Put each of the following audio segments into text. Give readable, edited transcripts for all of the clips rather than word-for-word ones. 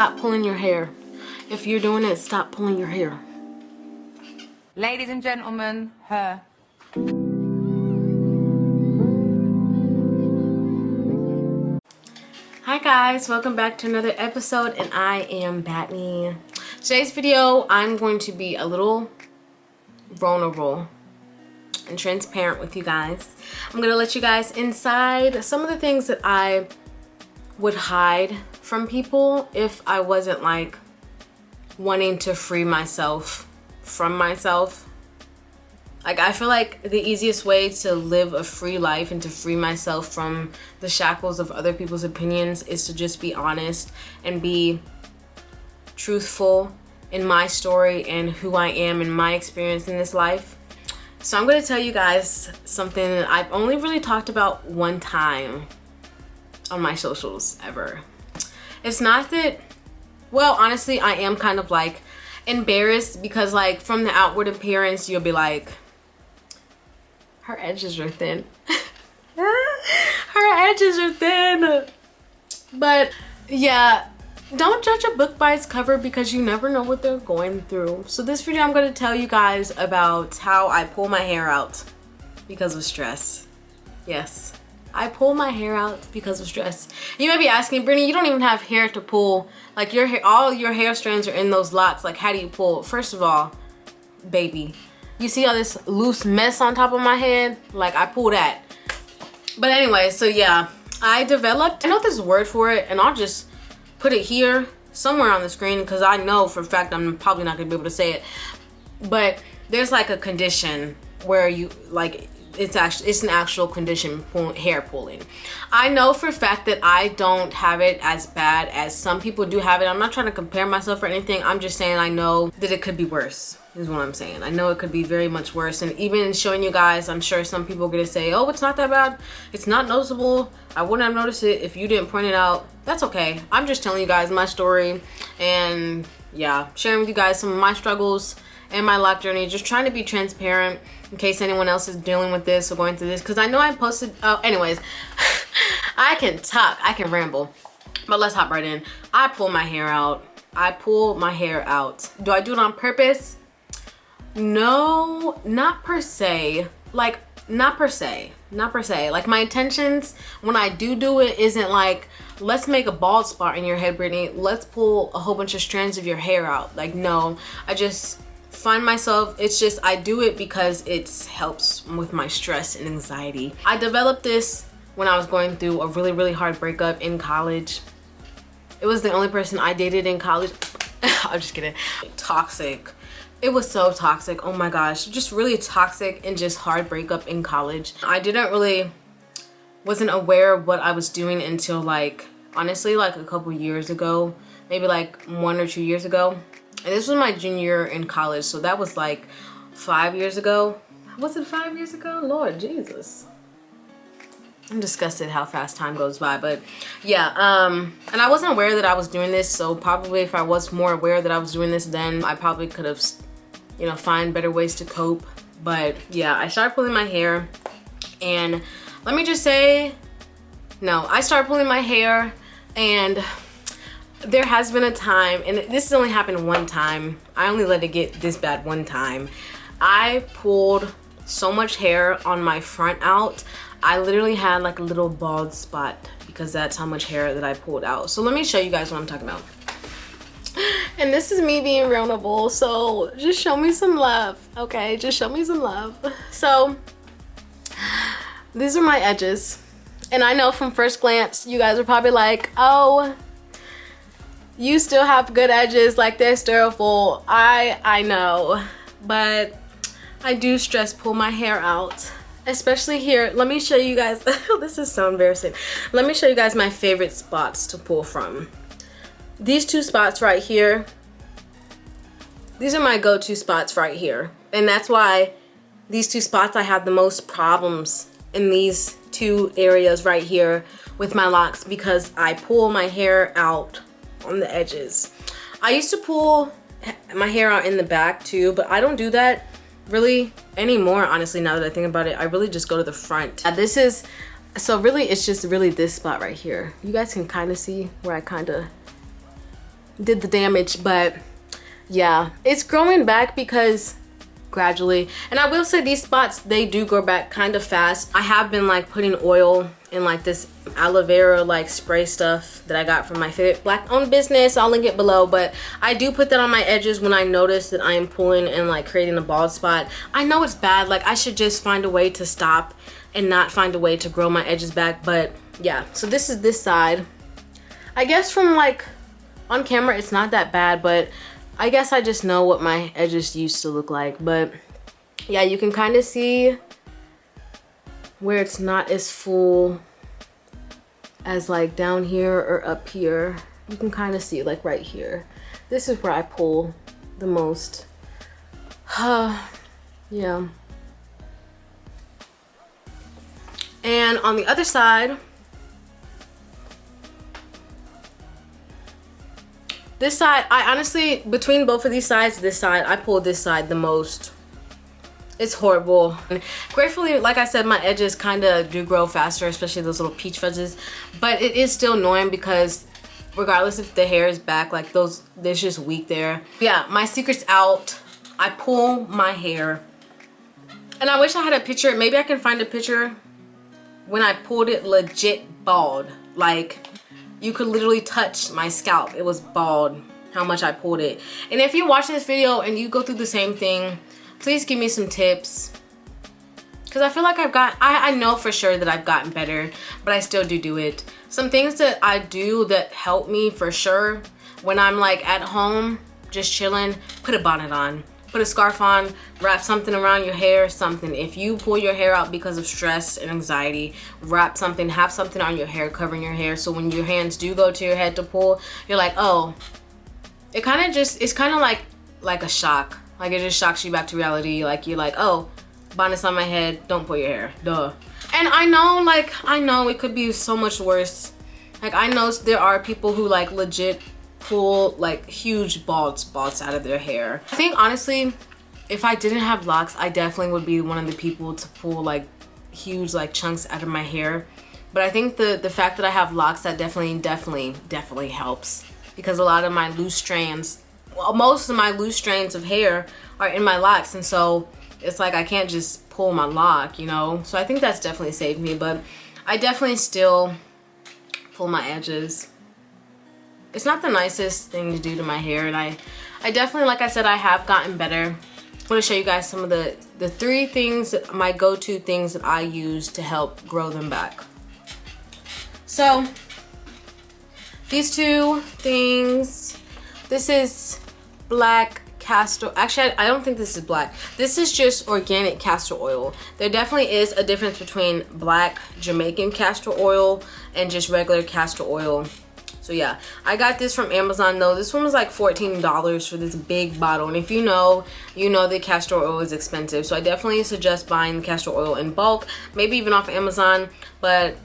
Stop pulling your hair. If you're doing it, stop pulling your hair. Ladies and gentlemen, her. Hi guys, welcome back to another episode, and I am BATT. Today's video, I'm going to be a little vulnerable and transparent with you guys. I'm gonna let you guys inside some of the things that I would hide from people if I wasn't like wanting to free myself from myself. Like, I feel like the easiest way to live a free life and to free myself from the shackles of other people's opinions is to just be honest and be truthful in my story and who I am and my experience in this life. So I'm going to tell you guys something that I've only really talked about one time on my socials ever. It's not that, well, honestly, I am kind of like embarrassed because like from the outward appearance, you'll be like, her edges are thin. Her edges are thin. But yeah, don't judge a book by its cover because you never know what they're going through. So this video, I'm going to tell you guys about how I pull my hair out because of stress. Yes, I pull my hair out because of stress. You might be asking, Brittany, you don't even have hair to pull. Like, your hair, all your hair strands are in those locks. Like, how do you pull? First of all, baby, you see all this loose mess on top of my head? Like, I pull that. But anyway, so yeah, I know there's a word for it, and I'll just put it here somewhere on the screen because I know for a fact I'm probably not gonna be able to say it. But there's like a condition where you like, it's an actual condition, hair pulling. I know for a fact that I don't have it as bad as some people do have it. I'm not trying to compare myself or anything. I'm just saying I know that it could be worse, is what I'm saying. I know it could be very much worse. And even showing you guys, I'm sure some people are gonna say, oh, it's not that bad. It's not noticeable. I wouldn't have noticed it if you didn't point it out. That's okay. I'm just telling you guys my story and yeah, sharing with you guys some of my struggles and my lock journey, just trying to be transparent in case anyone else is dealing with this or going through this, because I know I posted, anyways, I can talk, I can ramble, but let's hop right in. I pull my hair out. I pull my hair out. Do I do it on purpose? No, not per se. Like, not per se. Like, my intentions when I do it isn't like, let's make a bald spot in your head, Brittany. Let's pull a whole bunch of strands of your hair out. Like, no, I just find myself, it's just, I do it because it helps with my stress and anxiety. I developed this when I was going through a really, really hard breakup in college. It was the only person I dated in college. I'm just kidding. Toxic. It was so toxic. Oh my gosh, just really toxic and just hard breakup in college. I wasn't aware of what I was doing until like, honestly, like a couple years ago, maybe like 1 or 2 years ago. And this was my junior year in college, so that was like 5 years ago. Was it 5 years ago? Lord Jesus. I'm disgusted how fast time goes by, but yeah, and I wasn't aware that I was doing this, so probably if I was more aware that I was doing this, then I probably could have, you know, find better ways to cope. But yeah, I started pulling my hair, and let me just say, no, I started pulling my hair, and there has been a time, and this has only happened one time. I only let it get this bad one time. I pulled so much hair on my front out. I literally had like a little bald spot because that's how much hair that I pulled out. So let me show you guys what I'm talking about. And this is me being vulnerable, so just show me some love, okay? Just show me some love. So these are my edges. And I know from first glance, you guys are probably like, oh, you still have good edges, like they're still full. I know, but I do stress pull my hair out, especially here. Let me show you guys. This is so embarrassing. Let me show you guys my favorite spots to pull from. These two spots right here, these are my go-to spots right here. And that's why these two spots, I have the most problems in these two areas right here with my locks, because I pull my hair out on the edges. I used to pull my hair out in the back too, but I don't do that really anymore, honestly. Now that I think about it, I really just go to the front. This is, so really it's just really this spot right here. You guys can kind of see where I kind of did the damage. But yeah, it's growing back because gradually, and I will say these spots, they do grow back kind of fast. I have been like putting oil in like this aloe vera like spray stuff that I got from my favorite black owned business. I'll link it below, but I do put that on my edges when I notice that I am pulling and like creating a bald spot. I know it's bad, like I should just find a way to stop and not find a way to grow my edges back. But yeah, so this is this side. I guess from like on camera it's not that bad, but I guess I just know what my edges used to look like. But yeah, you can kind of see where it's not as full as like down here or up here. You can kind of see like right here. This is where I pull the most. Yeah. And on the other side, this side, I honestly, between both of these sides, this side, I pull this side the most. It's horrible. And gratefully, like I said, my edges kind of do grow faster, especially those little peach fuzzies. But it is still annoying because regardless if the hair is back, like those, there's just weak there. Yeah, my secret's out. I pull my hair. And I wish I had a picture. Maybe I can find a picture when I pulled it legit bald. Like, you could literally touch my scalp. It was bald, how much I pulled it. And if you watch this video and you go through the same thing, please give me some tips. Because I feel like I know for sure that I've gotten better, but I still do it. Some things that I do that help me for sure when I'm like at home, just chilling, put a bonnet on. Put a scarf on, wrap something around your hair, something. If you pull your hair out because of stress and anxiety, wrap something, have something on your hair, covering your hair. So when your hands do go to your head to pull, you're like, oh, it kind of just, it's kind of like a shock. Like it just shocks you back to reality. Like you're like, oh, bonnet's on my head, don't pull your hair, duh. And I know, like, I know it could be so much worse. Like I know there are people who like legit pull like huge bald spots out of their hair. I think honestly, if I didn't have locks, I definitely would be one of the people to pull like huge like chunks out of my hair. But I think the fact that I have locks, that definitely helps, because a lot of my loose strands, well, most of my loose strands of hair are in my locks, and so it's like I can't just pull my lock, you know. So I think that's definitely saved me, but I definitely still pull my edges. It's not the nicest thing to do to my hair, and I definitely, like I said, I have gotten better. I want to show you guys some of the 3 things, my go-to things that I use to help grow them back. So these 2 things, this is black castor, actually I don't think this is black. This is just organic castor oil. There definitely is a difference between black Jamaican castor oil and just regular castor oil. So yeah, I got this from Amazon though. This one was like $14 for this big bottle. And if you know that castor oil is expensive. So I definitely suggest buying castor oil in bulk, maybe even off Amazon. But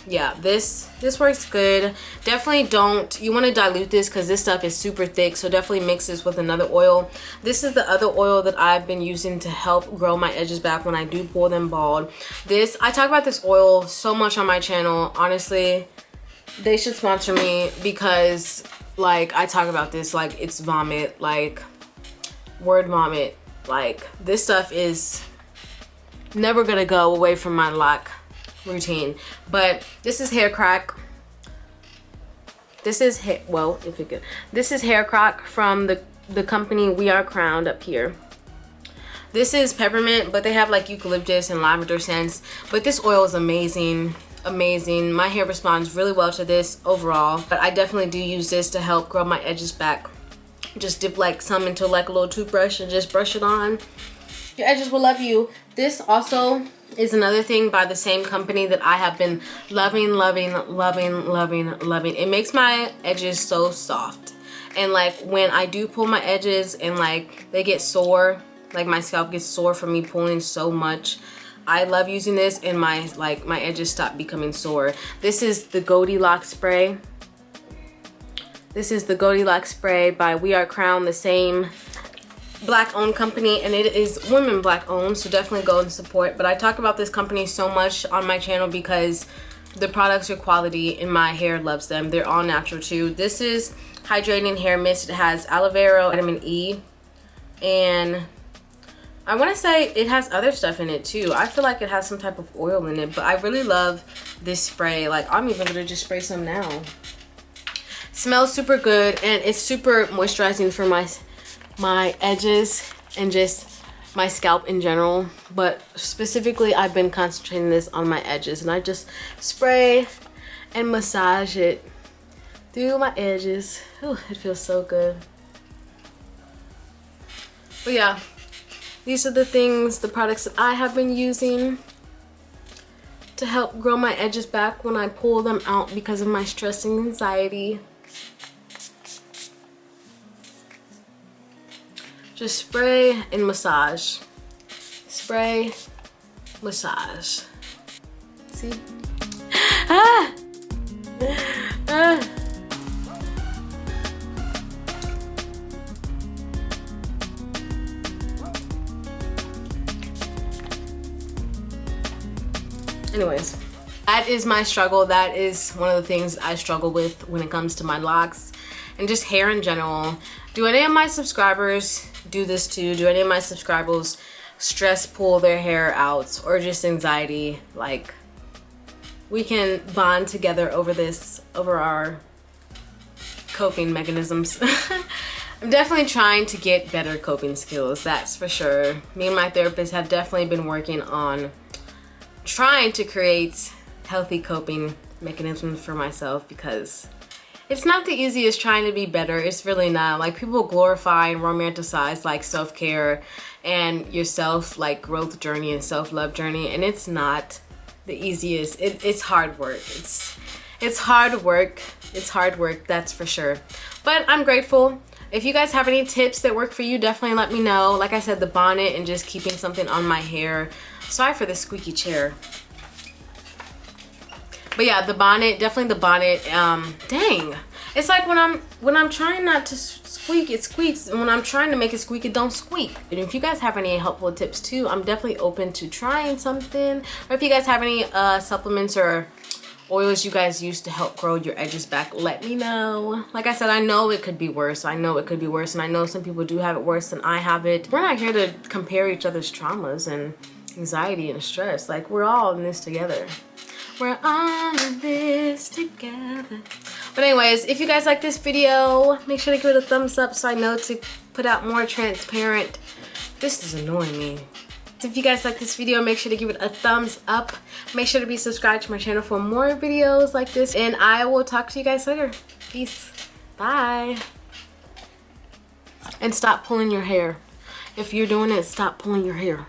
yeah, this works good. Definitely don't, you want to dilute this because this stuff is super thick. So definitely mix this with another oil. This is the other oil that I've been using to help grow my edges back when I do pull them bald. I talk about this oil so much on my channel. Honestly, they should sponsor me, because like I talk about this like it's vomit, like word vomit. Like this stuff is never gonna go away from my lock routine. But this is hair crack. This is this is hair crack from the company We Are Crowned up here. This is peppermint, but they have like eucalyptus and lavender scents. But this oil is amazing. My hair responds really well to this overall, but I definitely do use this to help grow my edges back. Just dip like some into like a little toothbrush and just brush it on. Your edges will love you. This also is another thing by the same company that I have been loving. It makes my edges so soft, and like when I do pull my edges and like they get sore, like my scalp gets sore from me pulling so much, I love using this, and my edges stop becoming sore. This is the Goldilocks spray. This is the Goldilocks spray by We Are Crowned, the same black owned company, and it is women black owned, so definitely go and support. But I talk about this company so much on my channel because The products are quality and my hair loves them. They're all natural too. This is hydrating hair mist. It has aloe vera, vitamin E, and I want to say it has other stuff in it too. I feel like it has some type of oil in it, but I really love this spray. Like, I'm even gonna just spray some now. Smells super good, and it's super moisturizing for my edges and just my scalp in general. But specifically, I've been concentrating this on my edges, and I just spray and massage it through my edges. Ooh, it feels so good. But yeah, these are the products that I have been using to help grow my edges back when I pull them out because of my stress and anxiety. Just spray and massage. Spray, massage. See? Ah! Ah! Anyways, that is my struggle. That is one of the things I struggle with when it comes to my locks and just hair in general. Do any of my subscribers do this too? Do any of my subscribers stress pull their hair out, or just anxiety? Like, we can bond together over this, over our coping mechanisms. I'm definitely trying to get better coping skills, that's for sure. Me and my therapist have definitely been working on trying to create healthy coping mechanisms for myself, because it's not the easiest trying to be better. It's really not. Like, people glorify and romanticize like self-care and your self like growth journey and self-love journey, and it's not the easiest. It's hard work. It's hard work. It's hard work, that's for sure. But I'm grateful. If you guys have any tips that work for you, definitely let me know. Like I said, the bonnet and just keeping something on my hair. Sorry for the squeaky chair. But yeah, the bonnet, definitely the bonnet. Dang, it's like when I'm trying not to squeak, it squeaks, and when I'm trying to make it squeak, it don't squeak. And if you guys have any helpful tips too, I'm definitely open to trying something. Or if you guys have any supplements or oils you guys use to help grow your edges back, let me know. Like I said, I know it could be worse. I know it could be worse, and I know some people do have it worse than I have it. We're not here to compare each other's traumas and anxiety and stress. Like, we're all in this together. We're all in this together. But anyways, if you guys like this video, make sure to give it a thumbs up so I know to put out more transparent. This is annoying me. So if you guys like this video, make sure to give it a thumbs up. Make sure to be subscribed to my channel for more videos like this, and I will talk to you guys later. Peace. Bye. And stop pulling your hair. If you're doing it, stop pulling your hair.